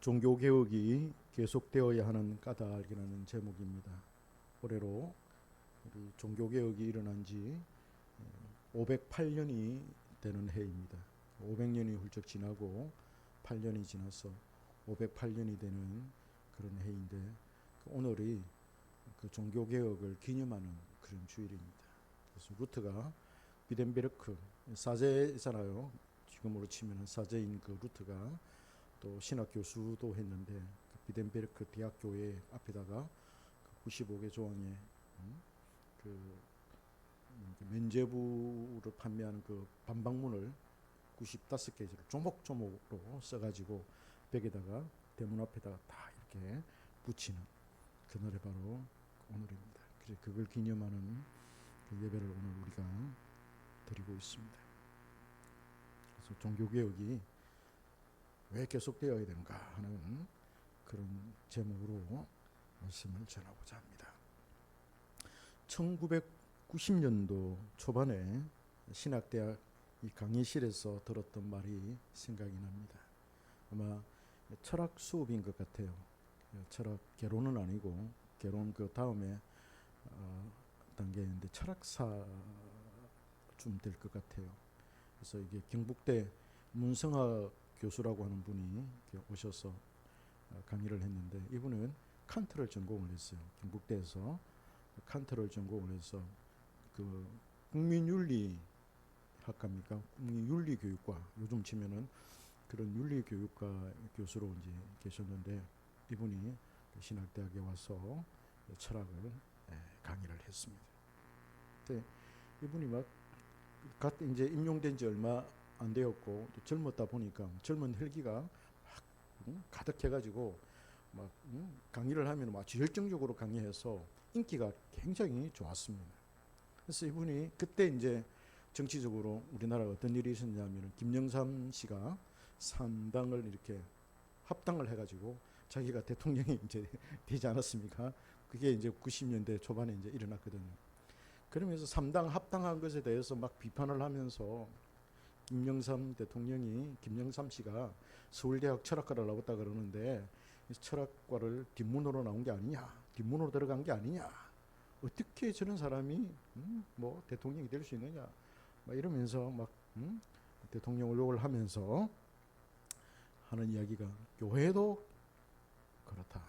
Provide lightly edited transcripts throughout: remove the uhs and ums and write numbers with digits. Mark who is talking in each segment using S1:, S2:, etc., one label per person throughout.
S1: 종교개혁이 계속되어야 하는 까닭이라는 제목입니다. 올해로 우리 종교개혁이 일어난 지 508년이 되는 해입니다. 500년이 훌쩍 지나고 8년이 지나서 508년이 되는 그런 해인데, 오늘이 그 종교개혁을 기념하는 그런 주일입니다. 그래서 루트가 비덴베르크 사제잖아요. 지금으로 치면 사제인 그 루트가 또 신학 교수도 했는데, 그 비덴베르크 대학교의 앞에다가 그 95개 조항의 그 면죄부를 판매하는 그 반박문을 95개를 조목조목으로 써가지고 벽에다가 대문 앞에다가 다 이렇게 붙이는 그날이 바로 오늘입니다. 그래서 그걸 기념하는 그 예배를 오늘 우리가 드리고 있습니다. 그래서 종교개혁이 왜 계속되어야 되는가 하는 그런 제목으로 말씀을 전하고자 합니다. 1990년도 초반에 신학대학 이 강의실에서 들었던 말이 생각이 납니다. 아마 철학 수업인 것 같아요. 철학 개론은 아니고, 개론 그 다음에 단계인데 철학사쯤 될 것 같아요. 그래서 이게 경북대 문성학 교수라고 하는 분이 오셔서 강의를 했는데, 이분은 칸트를 전공을 했어요. 경북대에서 칸트를 전공을 해서 그 국민윤리 학과입니까? 국민윤리교육과, 요즘 치면은 그런 윤리교육과 교수로 이제 계셨는데, 이분이 신학대학에 와서 철학을 강의를 했습니다. 근데 이분이 막 이제 임용된 지 얼마 안 되었고, 또 젊었다 보니까 젊은 혈기가 막 가득해가지고 막 강의를 하면 아주 열정적으로 강의해서 인기가 굉장히 좋았습니다. 그래서 이분이 그때 이제 정치적으로 우리나라가 어떤 일이 있었냐면, 김영삼 씨가 3당을 이렇게 합당을 해가지고 자기가 대통령이 이제 되지 않았습니까? 그게 이제 90년대 초반에 이제 일어났거든요. 그러면서 3당 합당한 것에 대해서 막 비판을 하면서, 김영삼 씨가 서울대학 철학과를 나왔다 그러는데, 철학과를 뒷문으로 나온 게 아니냐, 뒷문으로 들어간 게 아니냐, 어떻게 저런 사람이 뭐 대통령이 될 수 있느냐, 막 이러면서 막 대통령 욕을 하면서 하는 이야기가, 교회도 그렇다,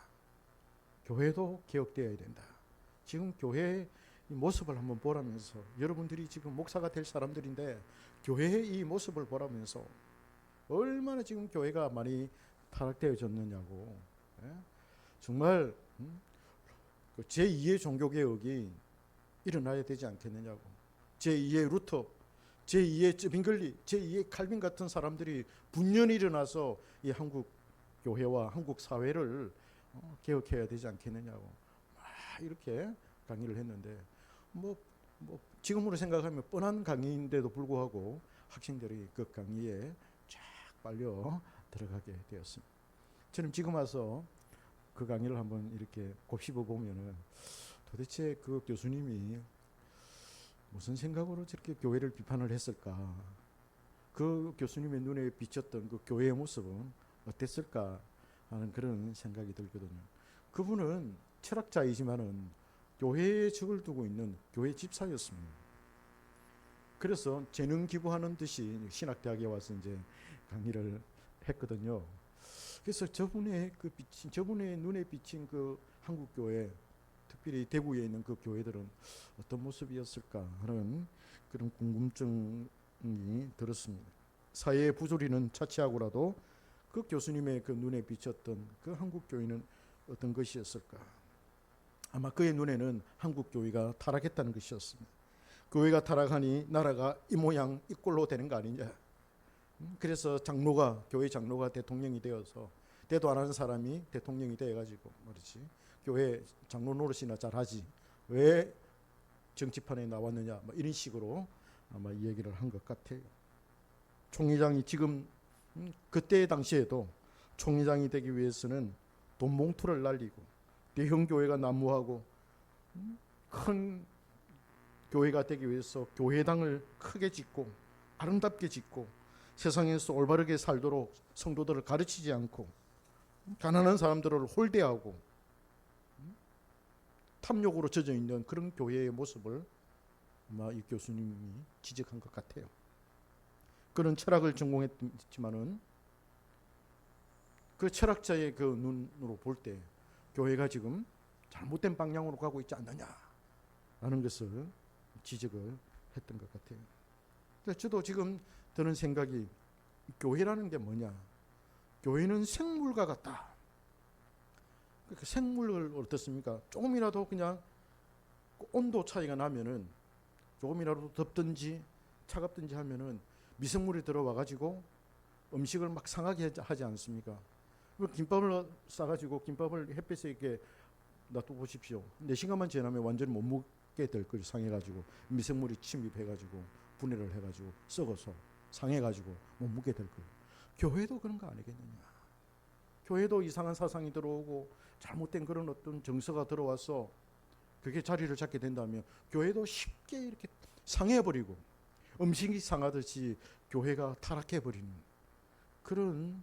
S1: 교회도 개혁되어야 된다. 지금 교회의 모습을 한번 보라면서, 여러분들이 지금 목사가 될 사람들인데 교회의 이 모습을 보라면서 얼마나 지금 교회가 많이 타락되어졌느냐고. 정말 그 제2의 종교개혁이 일어나야 되지 않겠느냐고. 제2의 루터, 제2의 쯔빙글리, 제2의 칼빈 같은 사람들이 분연히 일어나서 이 한국 교회와 한국 사회를 개혁해야 되지 않겠느냐고 이렇게 강의를 했는데, 뭐 지금으로 생각하면 뻔한 강의인데도 불구하고 학생들이 그 강의에 쫙 빨려 들어가게 되었습니다. 저는 지금 와서 그 강의를 한번 이렇게 곱씹어 보면은, 도대체 그 교수님이 무슨 생각으로 저렇게 교회를 비판을 했을까? 그 교수님의 눈에 비쳤던 그 교회의 모습은 어땠을까 하는 그런 생각이 들거든요. 그분은 철학자이지만은 교회에 적을 두고 있는 교회 집사였습니다. 그래서 재능 기부하는 듯이 신학대학에 와서 이제 강의를 했거든요. 그래서 저분의 눈에 비친 그 한국 교회, 특별히 대구에 있는 그 교회들은 어떤 모습이었을까 하는 그런 궁금증이 들었습니다. 사회의 부조리는 차치하고라도 그 교수님의 그 눈에 비쳤던 그 한국 교회는 어떤 것이었을까? 아마 그의 눈에는 한국 교회가 타락했다는 것이었습니다. 교회가 타락하니 나라가 이 모양 이 꼴로 되는 거 아니냐. 그래서 교회 장로가 대통령이 되어서 대도 안 하는 사람이 대통령이 되어가지고 말이지, 교회 장로 노릇이나 잘하지 왜 정치판에 나왔느냐, 이런 식으로 아마 이 얘기를 한 것 같아요. 총회장이 지금 그때 당시에도 총회장이 되기 위해서는 돈 봉투를 날리고 대형 교회가 난무하고 큰 교회가 되기 위해서 교회당을 크게 짓고 아름답게 짓고 세상에서 올바르게 살도록 성도들을 가르치지 않고 가난한 사람들을 홀대하고 탐욕으로 젖어 있는 그런 교회의 모습을 아마 이 교수님이 지적한 것 같아요. 그런 철학을 전공했지만은 그 철학자의 그 눈으로 볼 때 교회가 지금 잘못된 방향으로 가고 있지 않느냐라는 것을 지적을 했던 것 같아요. 그래서 저도 지금 드는 생각이 교회라는 게 뭐냐? 교회는 생물과 같다. 그 생물을 어떻습니까? 조금이라도 그냥 온도 차이가 나면은 조금이라도 덥든지 차갑든지 하면은 미생물이 들어와 가지고 음식을 막 상하게 하지 않습니까? 김밥을 싸가지고 김밥을 햇빛에 이렇게 놔둬 보십시오. 4시간만 지나면 완전히 못 먹게 될 거예요. 상해가지고 미생물이 침입해가지고 분해를 해가지고 썩어서 상해가지고 못 먹게 될 거예요. 교회도 그런 거 아니겠느냐? 교회도 이상한 사상이 들어오고 잘못된 그런 어떤 정서가 들어와서 그게 자리를 잡게 된다면 교회도 쉽게 이렇게 상해버리고 음식이 상하듯이 교회가 타락해버리는 그런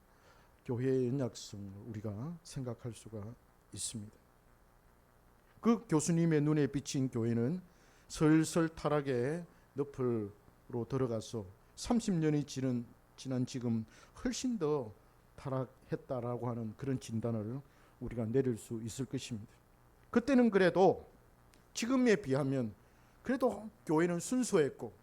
S1: 교회의 연약성을 우리가 생각할 수가 있습니다. 그 교수님의 눈에 비친 교회는 슬슬 타락의 늪으로 들어가서 30년이 지난 지금 훨씬 더 타락했다라고 하는 그런 진단을 우리가 내릴 수 있을 것입니다. 그때는 그래도 지금에 비하면 그래도 교회는 순수했고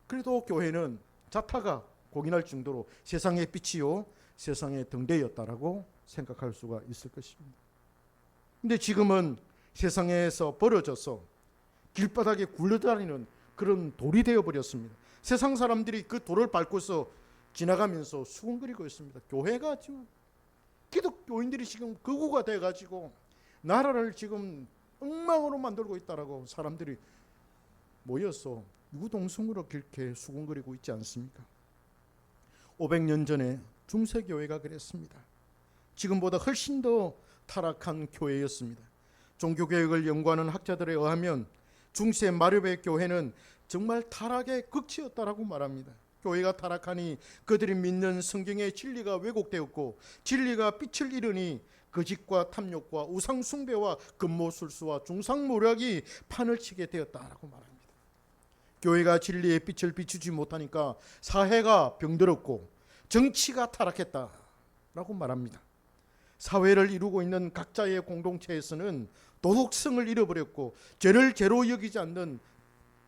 S1: 그래도 교회는 자타가 공인할 정도로 세상의 빛이요 세상의 등대였다라고 생각할 수가 있을 것입니다. 근데 지금은 세상에서 벌어져서 길바닥에 굴러다니는 그런 돌이 되어버렸습니다. 세상 사람들이 그 돌을 밟고서 지나가면서 수군거리고 있습니다. 교회가 지금 기독교인들이 지금 극우가 돼가지고 나라를 지금 엉망으로 만들고 있다라고 사람들이 모여서 유동성으로 그렇게 수군거리고 있지 않습니까? 500년 전에 중세교회가 그랬습니다. 지금보다 훨씬 더 타락한 교회였습니다. 종교개혁을 연구하는 학자들에 의하면 중세 마렵의 교회는 정말 타락의 극치였다라고 말합니다. 교회가 타락하니 그들이 믿는 성경의 진리가 왜곡되었고 진리가 빛을 잃으니 거짓과 탐욕과 우상숭배와 금모술수와 중상모략이 판을 치게 되었다라고 말합니다. 교회가 진리의 빛을 비추지 못하니까 사회가 병들었고 정치가 타락했다라고 말합니다. 사회를 이루고 있는 각자의 공동체에서는 도덕성을 잃어버렸고 죄를 죄로 여기지 않는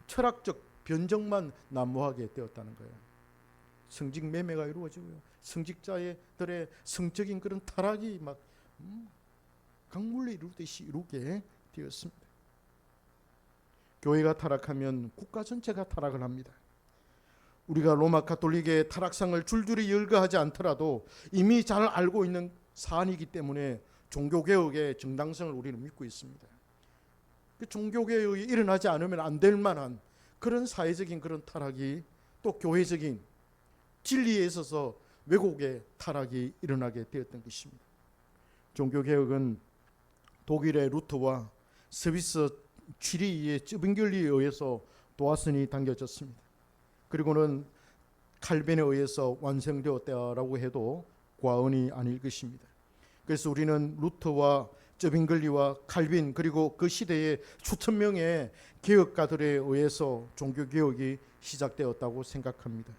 S1: 철학적 변정만 난무하게 되었다는 거예요. 성직 매매가 이루어지고요. 성직자들의 성적인 그런 타락이 막 강물을 이루듯이 이루게 되었습니다. 교회가 타락하면 국가 전체가 타락을 합니다. 우리가 로마 가톨릭의 타락상을 줄줄이 열거하지 않더라도 이미 잘 알고 있는 사안이기 때문에 종교개혁의 정당성을 우리는 믿고 있습니다. 그 종교개혁이 일어나지 않으면 안 될 만한 그런 사회적인 그런 타락이 또 교회적인 진리에 있어서 왜곡의 타락이 일어나게 되었던 것입니다. 종교개혁은 독일의 루터와 스위스 취리의 쯔빙겔리에 의해서 도화선이 당겨졌습니다. 그리고는 칼빈에 의해서 완성되었다라고 해도 과언이 아닐 것입니다. 그래서 우리는 루터와 쯔빙글리와 칼빈 그리고 그 시대의 수천 명의 개혁가들에 의해서 종교개혁이 시작되었다고 생각합니다.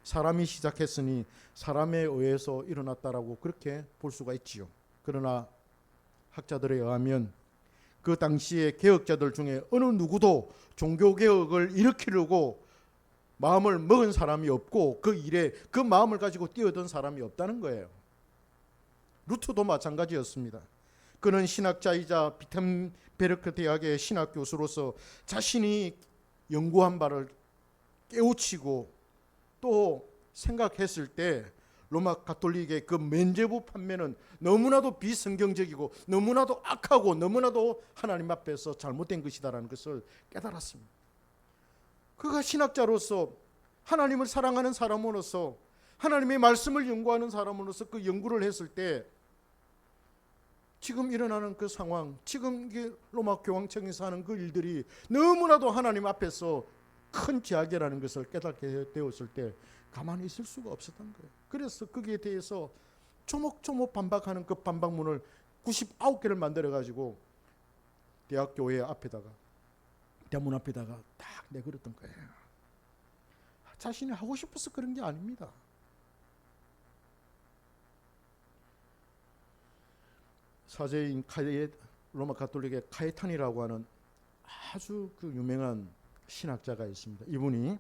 S1: 사람이 시작했으니 사람에 의해서 일어났다라고 그렇게 볼 수가 있지요. 그러나 학자들에 의하면 그 당시의 개혁자들 중에 어느 누구도 종교개혁을 일으키려고 마음을 먹은 사람이 없고 그 일에 그 마음을 가지고 뛰어든 사람이 없다는 거예요. 루터도 마찬가지였습니다. 그는 신학자이자 비텐베르크 대학의 신학 교수로서 자신이 연구한 바를 깨우치고 또 생각했을 때 로마 가톨릭의 그 면죄부 판매는 너무나도 비성경적이고 너무나도 악하고 너무나도 하나님 앞에서 잘못된 것이다라는 것을 깨달았습니다. 그가 신학자로서 하나님을 사랑하는 사람으로서 하나님의 말씀을 연구하는 사람으로서 그 연구를 했을 때 지금 일어나는 그 상황, 지금 로마 교황청에서 하는 그 일들이 너무나도 하나님 앞에서 큰 죄악이라는 것을 깨닫게 되었을 때 가만히 있을 수가 없었던 거예요. 그래서 거기에 대해서 조목조목 반박하는 그 반박문을 99개를 만들어 가지고 대학교회 앞에다가, 대문 앞에다가 딱 내걸었던 거예요. 자신이 하고 싶어서 그런 게 아닙니다. 사제인 로마 가톨릭의 카에탄이라고 하는 아주 그 유명한 신학자가 있습니다. 이분이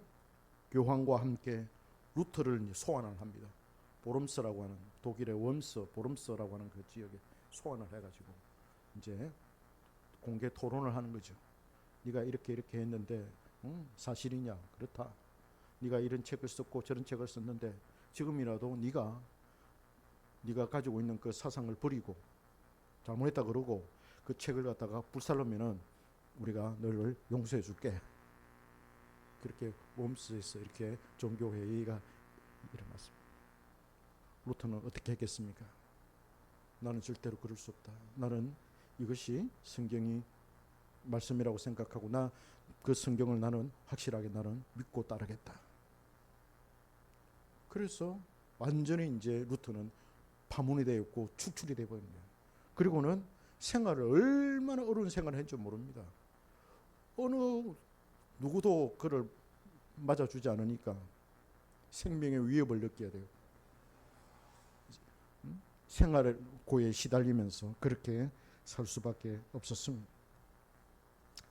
S1: 교황과 함께 루터를 소환을 합니다. 보름스라고 하는, 독일의 웜스 보름스라고 하는 그 지역에 소환을 해가지고 이제 공개 토론을 하는 거죠. 네가 이렇게 했는데 사실이냐? 그렇다. 네가 이런 책을 썼고 저런 책을 썼는데 지금이라도 네가 가지고 있는 그 사상을 버리고 잘못했다 그러고 그 책을 갖다가 불살르면은 우리가 너를 용서해 줄게. 그렇게 웜스에서 이렇게 종교회의가 일어났습니다. 루터는 어떻게 했겠습니까? 나는 절대로 그럴 수 없다. 나는 이것이 성경이 말씀이라고 생각하고 나 그 성경을 나는 확실하게 나는 믿고 따르겠다. 그래서 완전히 이제 루터는 파문이 되었고 축출이 되어버린 거예요. 그리고는 생활을 얼마나 어려운 생활을 했는지 모릅니다. 어느 누구도 그를 맞아주지 않으니까 생명의 위협을 느껴야 돼요. 생활의 고에 시달리면서 그렇게 살 수밖에 없었습니다.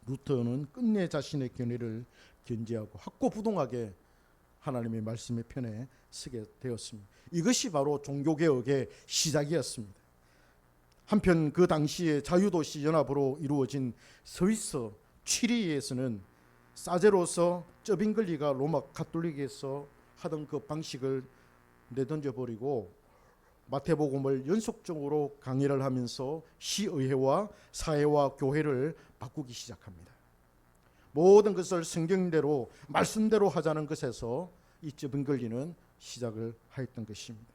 S1: 루터는 끝내 자신의 견해를 견지하고 확고부동하게 하나님의 말씀의 편에 서게 되었습니다. 이것이 바로 종교개혁의 시작이었습니다. 한편 그 당시에 자유도시 연합으로 이루어진 스위스 취리히에서는 사제로서 쩌빙글리가 로마 가톨릭에서 하던 그 방식을 내던져 버리고 마태복음을 연속적으로 강의를 하면서 시의회와 사회와 교회를 바꾸기 시작합니다. 모든 것을 성경대로 말씀대로 하자는 것에서 이 쩌빙글리는 시작을 하였던 것입니다.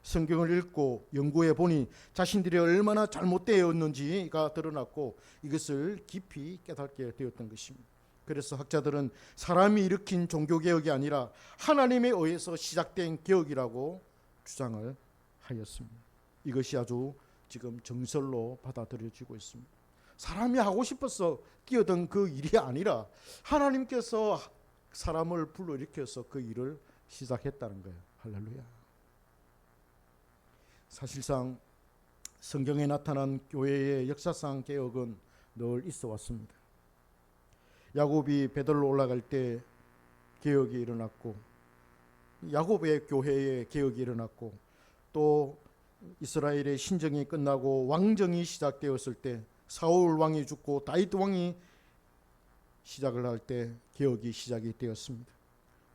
S1: 성경을 읽고 연구해 보니 자신들이 얼마나 잘못되었는지가 드러났고 이것을 깊이 깨닫게 되었던 것입니다. 그래서 학자들은 사람이 일으킨 종교개혁이 아니라 하나님에 의해서 시작된 개혁이라고 주장을 하였습니다. 이것이 아주 지금 정설로 받아들여지고 있습니다. 사람이 하고 싶어서 뛰어든 그 일이 아니라 하나님께서 사람을 불러일으켜서 그 일을 시작했다는 거예요. 할렐루야. 사실상 성경에 나타난 교회의 역사상 개혁은 늘 있어 왔습니다. 야곱이 베들로 올라갈 때 개혁이 일어났고 야곱의 교회의 개혁이 일어났고 또 이스라엘의 신정이 끝나고 왕정이 시작되었을 때 사울 왕이 죽고 다윗 왕이 시작을 할 때 개혁이 시작이 되었습니다.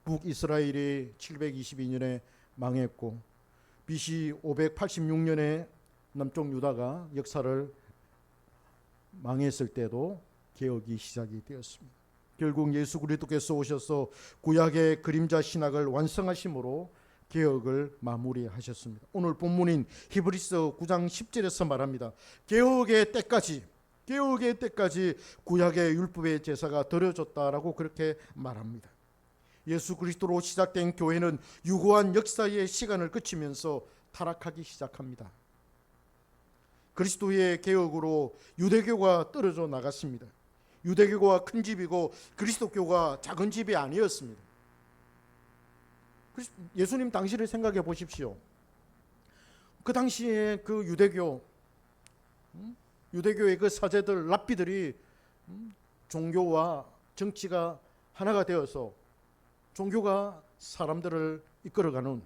S1: 북이스라엘이 722년에 망했고 BC 586년에 남쪽 유다가 역사를 망했을 때도 개혁이 시작이 되었습니다. 결국 예수 그리스도께서 오셔서 구약의 그림자 신학을 완성하심으로 개혁을 마무리하셨습니다. 오늘 본문인 히브리서 9장 10절에서 말합니다. 개혁의 때까지 구약의 율법의 제사가 드려졌다라고 그렇게 말합니다. 예수 그리스도로 시작된 교회는 유구한 역사의 시간을 거치면서 타락하기 시작합니다. 그리스도의 개혁으로 유대교가 떨어져 나갔습니다. 유대교가 큰 집이고 그리스도교가 작은 집이 아니었습니다. 예수님 당시를 생각해 보십시오. 그 당시에 그 유대교의 그 사제들 랍비들이 종교와 정치가 하나가 되어서 종교가 사람들을 이끌어가는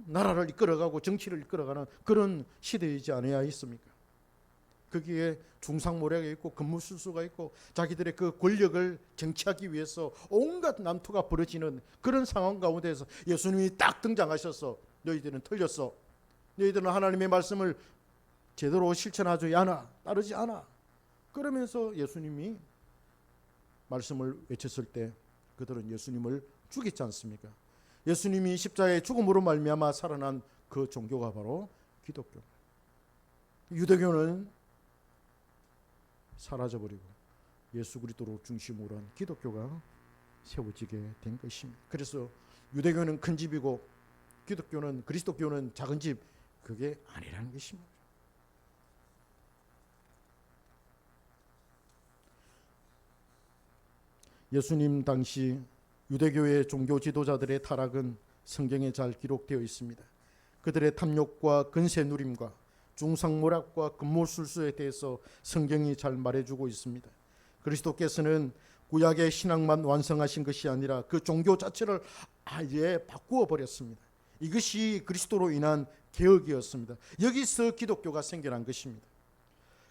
S1: 나라를 이끌어가고 정치를 이끌어가는 그런 시대이지 아니하였습니까? 거기에 중상모략이 있고 근무술수가 있고 자기들의 그 권력을 쟁취하기 위해서 온갖 난투가 벌어지는 그런 상황 가운데서 예수님이 딱 등장하셔서 너희들은 틀렸어. 너희들은 하나님의 말씀을 제대로 실천하지 않아. 따르지 않아. 그러면서 예수님이 말씀을 외쳤을 때 그들은 예수님을 죽이지 않습니까? 예수님이 십자가의 죽음으로 말미암아 살아난 그 종교가 바로 기독교. 유대교는 사라져버리고 예수 그리스도로 중심으로 한 기독교가 세워지게 된 것입니다. 그래서 유대교는 큰 집이고 기독교는 그리스도교는 작은 집 그게 아니라는 것입니다. 예수님 당시 유대교의 종교 지도자들의 타락은 성경에 잘 기록되어 있습니다. 그들의 탐욕과 근세 누림과 중상모략과 금모술수에 대해서 성경이 잘 말해주고 있습니다. 그리스도께서는 구약의 신앙만 완성하신 것이 아니라 그 종교 자체를 아예 바꾸어 버렸습니다. 이것이 그리스도로 인한 개혁이었습니다. 여기서 기독교가 생겨난 것입니다.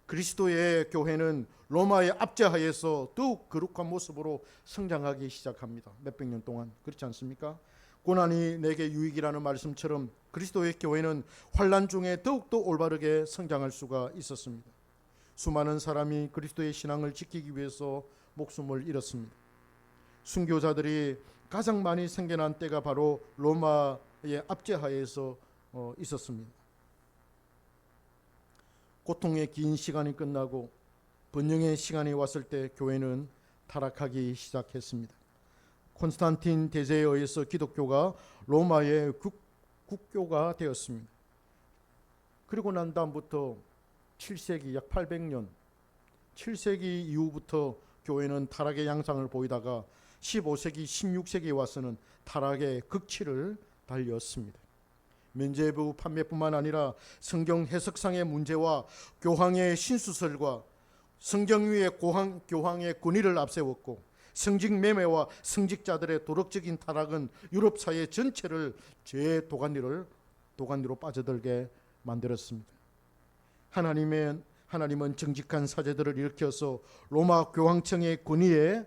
S1: 그리스도의 교회는 로마의 압제하에서 더욱 거룩한 모습으로 성장하기 시작합니다. 몇백 년 동안. 그렇지 않습니까? 고난이 내게 유익이라는 말씀처럼 그리스도의 교회는 환난 중에 더욱더 올바르게 성장할 수가 있었습니다. 수많은 사람이 그리스도의 신앙을 지키기 위해서 목숨을 잃었습니다. 순교자들이 가장 많이 생겨난 때가 바로 로마의 압제하에서 있었습니다. 고통의 긴 시간이 끝나고 번영의 시간이 왔을 때 교회는 타락하기 시작했습니다. 콘스탄틴 대제에 의해서 기독교가 로마의 국교가 되었습니다. 그리고 난 다음부터 7세기 약 800년 7세기 이후부터 교회는 타락의 양상을 보이다가 15세기 16세기에 와서는 타락의 극치를 달렸습니다. 면죄부 판매뿐만 아니라 성경 해석상의 문제와 교황의 신수설과 성경 위에 교황의 권위를 앞세웠고 성직 매매와 성직자들의 도덕적인 타락은 유럽 사회 전체를 죄의 도가니로 빠져들게 만들었습니다. 하나님은 정직한 사제들을 일으켜서 로마 교황청의 권위에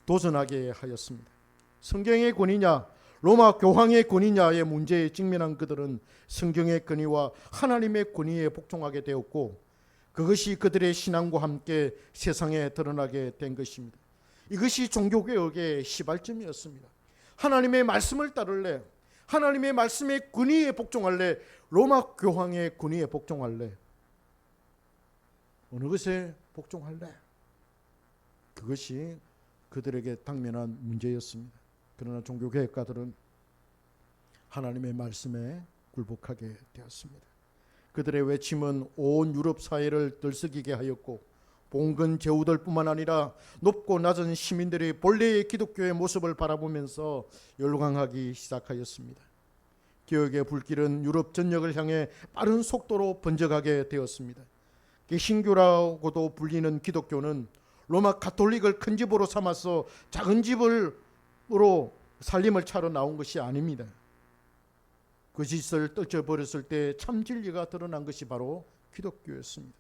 S1: 도전하게 하였습니다. 성경의 권위냐 로마 교황의 권위냐의 문제에 직면한 그들은 성경의 권위와 하나님의 권위에 복종하게 되었고 그것이 그들의 신앙과 함께 세상에 드러나게 된 것입니다. 이것이 종교개혁의 시발점이었습니다. 하나님의 말씀을 따를래? 하나님의 말씀의 권위에 복종할래? 로마 교황의 권위에 복종할래? 어느 것에 복종할래? 그것이 그들에게 당면한 문제였습니다. 그러나 종교개혁가들은 하나님의 말씀에 굴복하게 되었습니다. 그들의 외침은 온 유럽 사회를 들썩이게 하였고 봉건 제후들뿐만 아니라 높고 낮은 시민들이 본래의 기독교의 모습을 바라보면서 열광하기 시작하였습니다. 개혁의 불길은 유럽 전역을 향해 빠른 속도로 번져가게 되었습니다. 개신교라고도 불리는 기독교는 로마 가톨릭을 큰 집으로 삼아서 작은 집으로 살림을 차려 나온 것이 아닙니다. 그 짓을 떨쳐버렸을 때 참 진리가 드러난 것이 바로 기독교였습니다.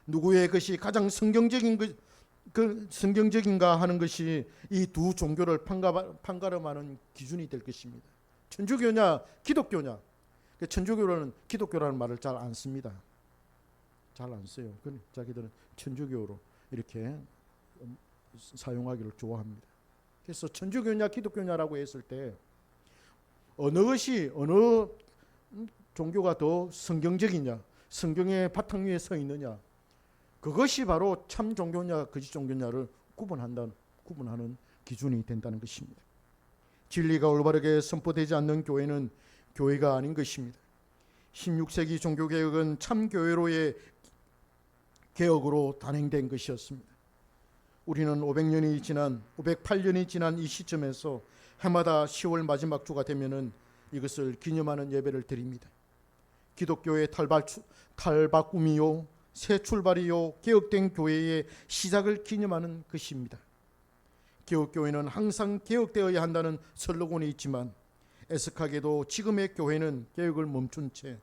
S1: 누구의 것이 가장 성경적인가 하는 것이 이 두 종교를 판가름하는 기준이 될 것입니다. 천주교냐 기독교냐. 천주교는 기독교라는 말을 잘 안 씁니다. 잘 안 써요. 자기들은 천주교로 이렇게 사용하기를 좋아합니다. 그래서 천주교냐 기독교냐라고 했을 때 어느 종교가 더 성경적이냐, 성경의 바탕 위에 서 있느냐, 그것이 바로 참 종교냐 거짓 종교냐를 구분하는 기준이 된다는 것입니다. 진리가 올바르게 선포되지 않는 교회는 교회가 아닌 것입니다. 16세기 종교개혁은 참 교회로의 개혁으로 단행된 것이었습니다. 우리는 508년이 지난 이 시점에서 해마다 10월 마지막 주가 되면은 이것을 기념하는 예배를 드립니다. 기독교의 탈바꿈이요, 새 출발이요, 개혁된 교회의 시작을 기념하는 것입니다. 개혁교회는 항상 개혁되어야 한다는 슬로건이 있지만 애석하게도 지금의 교회는 개혁을 멈춘 채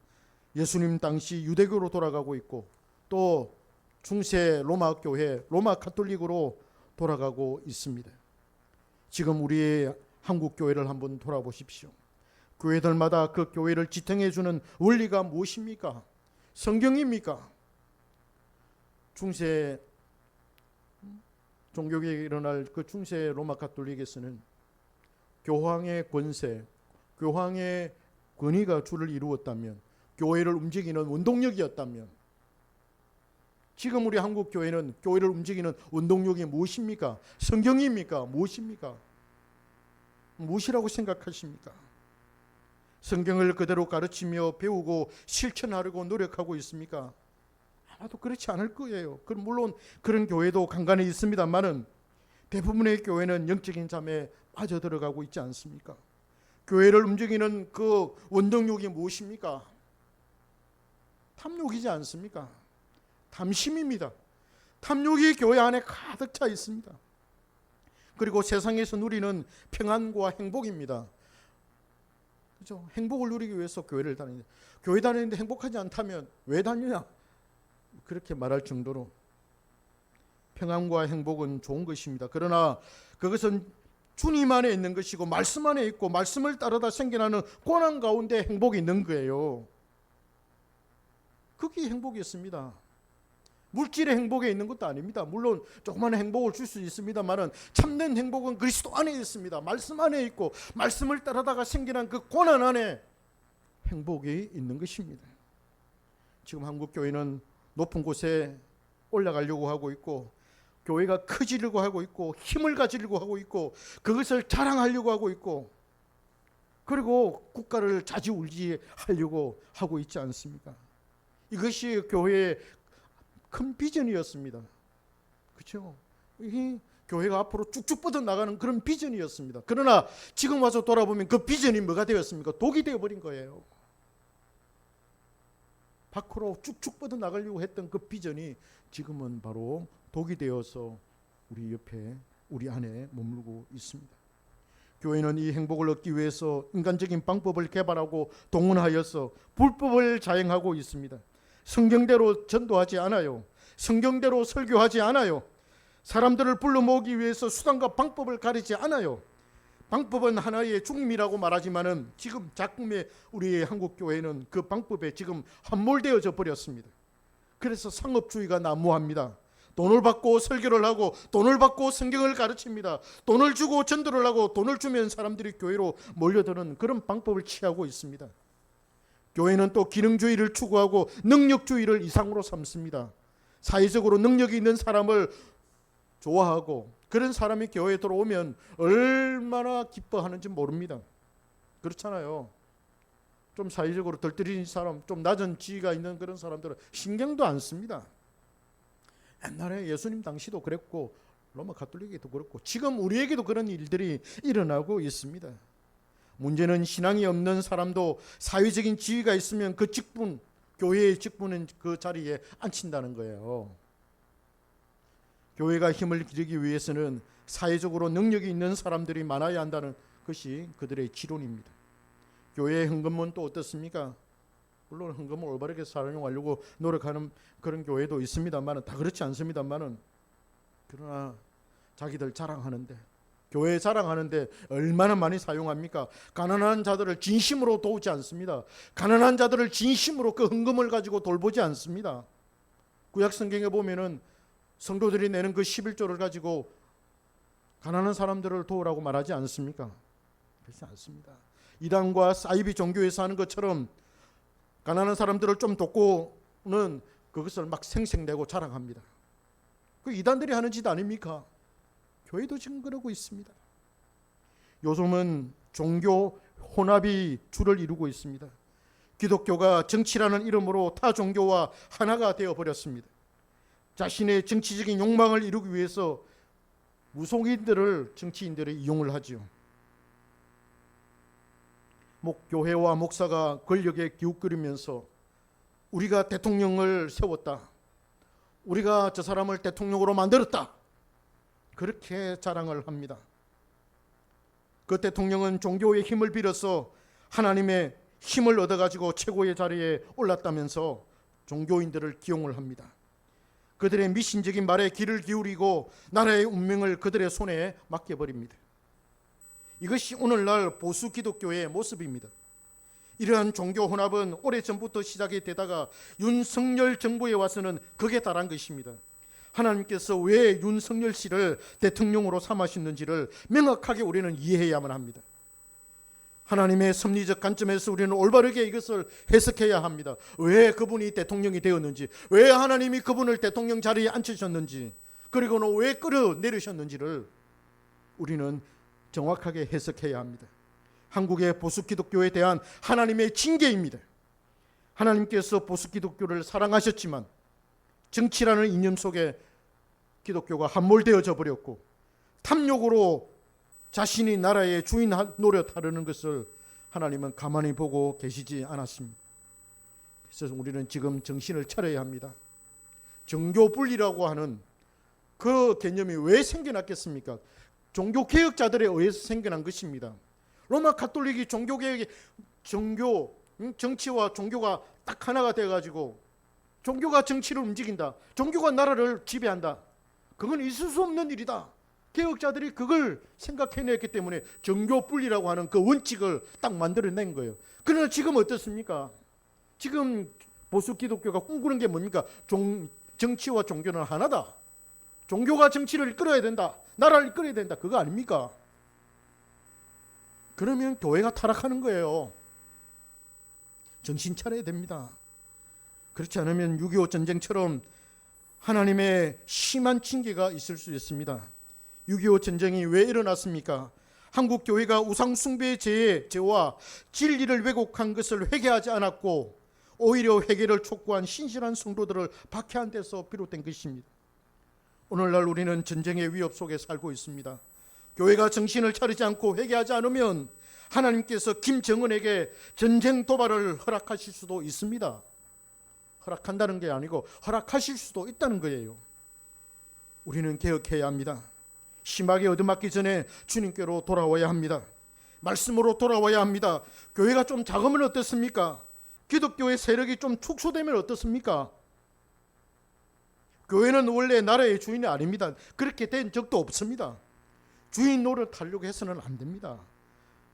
S1: 예수님 당시 유대교로 돌아가고 있고 또 중세 로마 교회, 로마 가톨릭으로 돌아가고 있습니다. 지금 우리의 한국 교회를 한번 돌아보십시오. 교회들마다 그 교회를 지탱해 주는 원리가 무엇입니까? 성경입니까? 중세 종교개혁이 일어날 그 중세 로마 가톨릭에서는 교황의 권세, 교황의 권위가 주를 이루었다면, 교회를 움직이는 원동력이었다면, 지금 우리 한국 교회는 교회를 움직이는 원동력이 무엇입니까? 성경입니까? 무엇입니까? 무엇이라고 생각하십니까? 성경을 그대로 가르치며 배우고 실천하려고 노력하고 있습니까? 아마도 그렇지 않을 거예요. 물론 그런 교회도 간간히 있습니다만은 대부분의 교회는 영적인 잠에 빠져들어가고 있지 않습니까? 교회를 움직이는 그 원동력이 무엇입니까? 탐욕이지 않습니까? 탐심입니다. 탐욕이 교회 안에 가득 차 있습니다. 그리고 세상에서 누리는 평안과 행복입니다. 그렇죠? 행복을 누리기 위해서 교회를 다니는데, 교회 다니는데 행복하지 않다면 왜 다니냐? 그렇게 말할 정도로 평안과 행복은 좋은 것입니다. 그러나 그것은 주님 안에 있는 것이고 말씀 안에 있고 말씀을 따르다 생겨나는 고난 가운데 행복이 있는 거예요. 그게 행복이었습니다. 물질의 행복에 있는 것도 아닙니다. 물론 조그마한 행복을 줄 수 있습니다만 참된 행복은 그리스도 안에 있습니다. 말씀 안에 있고 말씀을 따르다가 생겨난 그 고난 안에 행복이 있는 것입니다. 지금 한국 교회는 높은 곳에 올라가려고 하고 있고 교회가 커지려고 하고 있고 힘을 가지려고 하고 있고 그것을 자랑하려고 하고 있고 그리고 국가를 좌지우지하려고 하고 있지 않습니까? 이것이 교회의 큰 비전이었습니다. 그렇죠? 이 교회가 앞으로 쭉쭉 뻗어나가는 그런 비전이었습니다. 그러나 지금 와서 돌아보면 그 비전이 뭐가 되었습니까? 독이 되어버린 거예요. 밖으로 쭉쭉 뻗어나가려고 했던 그 비전이 지금은 바로 독이 되어서 우리 옆에 우리 안에 머물고 있습니다. 교회는 이 행복을 얻기 위해서 인간적인 방법을 개발하고 동원하여서 불법을 자행하고 있습니다. 성경대로 전도하지 않아요. 성경대로 설교하지 않아요. 사람들을 불러 모으기 위해서 수단과 방법을 가리지 않아요. 방법은 하나의 중임이라고 말하지만은 지금 작품의 우리 한국 교회는 그 방법에 지금 함몰되어져 버렸습니다. 그래서 상업주의가 난무합니다. 돈을 받고 설교를 하고 돈을 받고 성경을 가르칩니다. 돈을 주고 전도를 하고 돈을 주면 사람들이 교회로 몰려드는 그런 방법을 취하고 있습니다. 교회는 또 기능주의를 추구하고 능력주의를 이상으로 삼습니다. 사회적으로 능력이 있는 사람을 좋아하고 그런 사람이 교회에 들어오면 얼마나 기뻐하는지 모릅니다. 그렇잖아요. 좀 사회적으로 덜떨어진 사람, 좀 낮은 지위가 있는 그런 사람들은 신경도 안 씁니다. 옛날에 예수님 당시도 그랬고 로마 가톨릭에도 그렇고 지금 우리에게도 그런 일들이 일어나고 있습니다. 문제는 신앙이 없는 사람도 사회적인 지위가 있으면 그 직분, 교회의 직분은 그 자리에 앉힌다는 거예요. 교회가 힘을 기르기 위해서는 사회적으로 능력이 있는 사람들이 많아야 한다는 것이 그들의 지론입니다. 교회의 헌금은 또 어떻습니까? 물론 헌금을 올바르게 사용하려고 노력하는 그런 교회도 있습니다만 다 그렇지 않습니다만 그러나 자기들 자랑하는데 교회 자랑하는데 얼마나 많이 사용합니까? 가난한 자들을 진심으로 도우지 않습니다. 가난한 자들을 진심으로 그 헌금을 가지고 돌보지 않습니다. 구약 성경에 보면은 성도들이 내는 그 11조를 가지고 가난한 사람들을 도우라고 말하지 않습니까? 그렇지 않습니다. 이단과 사이비 종교에서 하는 것처럼 가난한 사람들을 좀 돕고는 그것을 막 생색내고 자랑합니다. 그 이단들이 하는 짓 아닙니까? 교회도 지금 그러고 있습니다. 요즘은 종교 혼합이 주를 이루고 있습니다. 기독교가 정치라는 이름으로 타 종교와 하나가 되어버렸습니다. 자신의 정치적인 욕망을 이루기 위해서 무속인들을 정치인들이 이용을 하죠. 교회와 목사가 권력에 기웃거리면서 우리가 대통령을 세웠다. 우리가 저 사람을 대통령으로 만들었다. 그렇게 자랑을 합니다. 그 대통령은 종교의 힘을 빌어서 하나님의 힘을 얻어가지고 최고의 자리에 올랐다면서 종교인들을 기용을 합니다. 그들의 미신적인 말에 귀를 기울이고 나라의 운명을 그들의 손에 맡겨버립니다. 이것이 오늘날 보수 기독교의 모습입니다. 이러한 종교 혼합은 오래전부터 시작이 되다가 윤석열 정부에 와서는 극에 달한 것입니다. 하나님께서 왜 윤석열 씨를 대통령으로 삼으셨는지를 명확하게 우리는 이해해야만 합니다. 하나님의 섭리적 관점에서 우리는 올바르게 이것을 해석해야 합니다. 왜 그분이 대통령이 되었는지, 왜 하나님이 그분을 대통령 자리에 앉히셨는지, 그리고는 왜 끌어내리셨는지를 우리는 정확하게 해석해야 합니다.
S2: 한국의 보수 기독교에 대한 하나님의 징계입니다. 하나님께서 보수 기독교를 사랑하셨지만 정치라는 이념 속에 기독교가 함몰되어져 버렸고 탐욕으로 자신이 나라의 주인 노릇하려는 것을 하나님은 가만히 보고 계시지 않았습니다. 그래서 우리는 지금 정신을 차려야 합니다. 종교분리라고 하는 그 개념이 왜 생겨났겠습니까? 종교개혁자들에 의해서 생겨난 것입니다. 로마 가톨릭이 종교개혁이 정치와 종교가 딱 하나가 돼가지고 종교가 정치를 움직인다, 종교가 나라를 지배한다, 그건 있을 수 없는 일이다. 개혁자들이 그걸 생각해냈기 때문에 종교분리라고 하는 그 원칙을 딱 만들어낸 거예요. 그러나 지금 어떻습니까? 지금 보수 기독교가 꿈꾸는 게 뭡니까? 정치와 종교는 하나다. 종교가 정치를 이끌어야 된다, 나라를 이끌어야 된다, 그거 아닙니까? 그러면 교회가 타락하는 거예요. 정신 차려야 됩니다. 그렇지 않으면 6.25 전쟁처럼 하나님의 심한 징계가 있을 수 있습니다. 6.25 전쟁이 왜 일어났습니까? 한국 교회가 우상 숭배의 죄와 진리를 왜곡한 것을 회개하지 않았고 오히려 회개를 촉구한 신실한 성도들을 박해한 데서 비롯된 것입니다. 오늘날 우리는 전쟁의 위협 속에 살고 있습니다. 교회가 정신을 차리지 않고 회개하지 않으면 하나님께서 김정은에게 전쟁 도발을 허락하실 수도 있습니다. 허락한다는 게 아니고 허락하실 수도 있다는 거예요. 우리는 개혁해야 합니다. 심하게 얻어맞기 전에 주님께로 돌아와야 합니다. 말씀으로 돌아와야 합니다. 교회가 좀 작으면 어떻습니까? 기독교의 세력이 좀 축소되면 어떻습니까? 교회는 원래 나라의 주인이 아닙니다. 그렇게 된 적도 없습니다. 주인 노릇하려고 해서는 안 됩니다.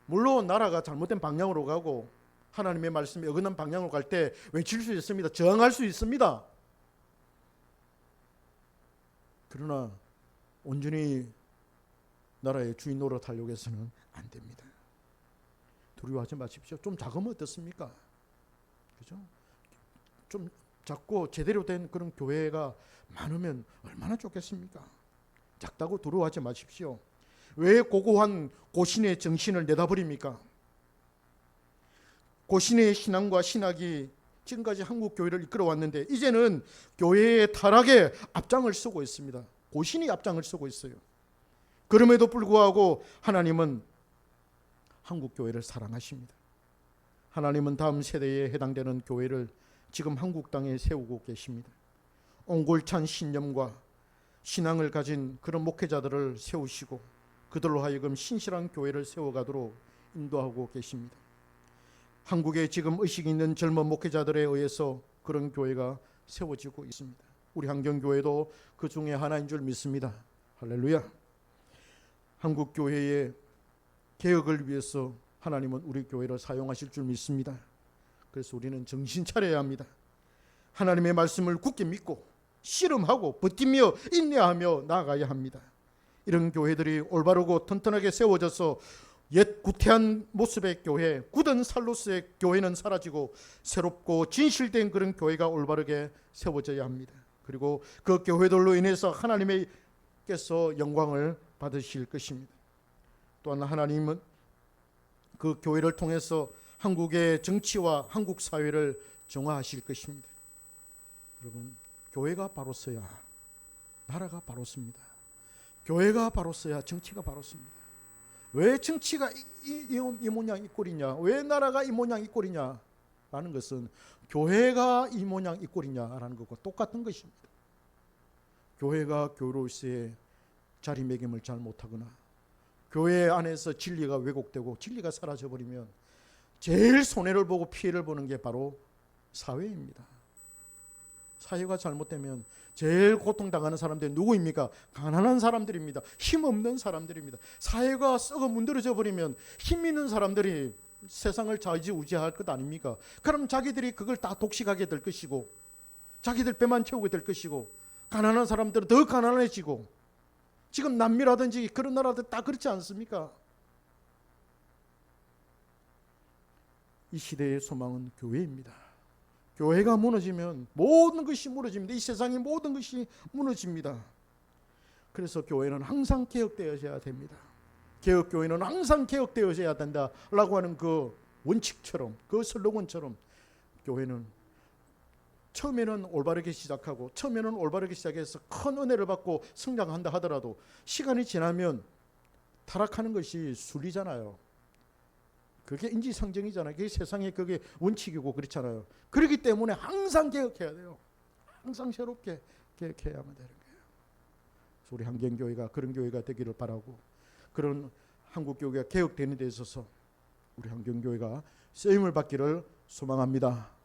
S2: 물론 나라가 잘못된 방향으로 가고 하나님의 말씀이 어긋난 방향으로 갈 때 외칠 수 있습니다. 저항할 수 있습니다. 그러나 온전히 나라의 주인 노릇하려고 해서는 안 됩니다. 두려워하지 마십시오. 좀 작으면 어떻습니까? 그죠? 좀 작고 제대로 된 그런 교회가 많으면 얼마나 좋겠습니까? 작다고 두려워하지 마십시오. 왜 고고한 고신의 정신을 내다버립니까? 고신의 신앙과 신학이 지금까지 한국 교회를 이끌어왔는데 이제는 교회의 타락에 앞장을 서고 있습니다. 고신이 앞장을 서고 있어요. 그럼에도 불구하고 하나님은 한국 교회를 사랑하십니다. 하나님은 다음 세대에 해당되는 교회를 지금 한국 땅에 세우고 계십니다. 옹골찬 신념과 신앙을 가진 그런 목회자들을 세우시고 그들로 하여금 신실한 교회를 세워가도록 인도하고 계십니다. 한국에 지금 의식이 있는 젊은 목회자들에 의해서 그런 교회가 세워지고 있습니다. 우리 한경교회도 그 중에 하나인 줄 믿습니다. 할렐루야. 한국 교회의 개혁을 위해서 하나님은 우리 교회를 사용하실 줄 믿습니다. 그래서 우리는 정신 차려야 합니다. 하나님의 말씀을 굳게 믿고 씨름하고 버티며 인내하며 나아가야 합니다. 이런 교회들이 올바르고 튼튼하게 세워져서 옛 구태한 모습의 교회, 굳은 살로스의 교회는 사라지고 새롭고 진실된 그런 교회가 올바르게 세워져야 합니다. 그리고 그 교회들로 인해서 하나님께서 영광을 받으실 것입니다. 또한 하나님은 그 교회를 통해서 한국의 정치와 한국 사회를 정화하실 것입니다. 여러분, 교회가 바로 서야 나라가 바로 섭니다. 교회가 바로 서야 정치가 바로 섭니다. 왜 정치가 이 모양 이 꼴이냐, 왜 나라가 이 모양 이 꼴이냐 라는 것은 교회가 이 모양 이 꼴이냐라는 것과 똑같은 것입니다. 교회가 교로서의 자리매김을 잘 못하거나 교회 안에서 진리가 왜곡되고 진리가 사라져버리면 제일 손해를 보고 피해를 보는 게 바로 사회입니다. 사회가 잘못되면 제일 고통당하는 사람들이 누구입니까? 가난한 사람들입니다. 힘없는 사람들입니다. 사회가 썩어 문드러져 버리면 힘 있는 사람들이 세상을 좌지우지할 것 아닙니까? 그럼 자기들이 그걸 다 독식하게 될 것이고 자기들 배만 채우게 될 것이고 가난한 사람들은 더 가난해지고 지금 남미라든지 그런 나라들 다 그렇지 않습니까? 이 시대의 소망은 교회입니다. 교회가 무너지면 모든 것이 무너집니다. 이 세상의 모든 것이 무너집니다. 그래서 교회는 항상 개혁되어져야 됩니다. 개혁교회는 항상 개혁되어져야 된다라고 하는 그 원칙처럼, 그 슬로건처럼 교회는 처음에는 올바르게 시작하고 처음에는 올바르게 시작해서 큰 은혜를 받고 성장한다 하더라도 시간이 지나면 타락하는 것이 순리잖아요. 그게 인지상정이잖아요. 그게 세상의 그게 원칙이고 그렇잖아요. 그렇기 때문에 항상 개혁해야 돼요. 항상 새롭게 개혁해야만 되는 거예요. 그래서 우리 한경교회가 그런 교회가 되기를 바라고, 그런 한국교회가 개혁되는 데 있어서 우리 한경교회가 쓰임을 받기를 소망합니다.